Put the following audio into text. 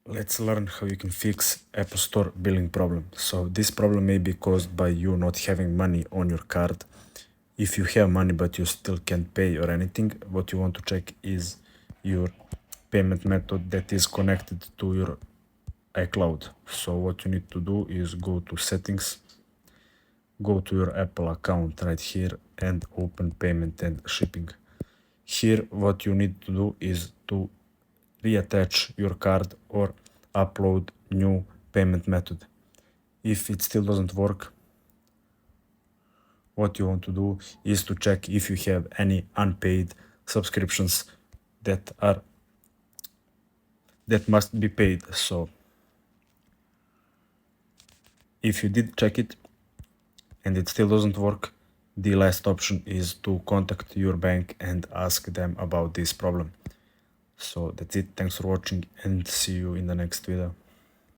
Let's learn how you can fix Apple Store billing problem. So this problem may be caused by you not having money on your card. If you have money but you still can't pay or anything, what you want to check is your payment method that is connected to your iCloud. So what you need to do is go to settings, go to your Apple account right here and open payment and shipping. Here what you need to do is to reattach your card or upload new payment method. If it still doesn't work, what you want to do is to check if you have any unpaid subscriptions that must be paid. So if you did check it and it still doesn't work, the last option is to contact your bank and ask them about this problem. So that's it. Thanks for watching and see you in the next video.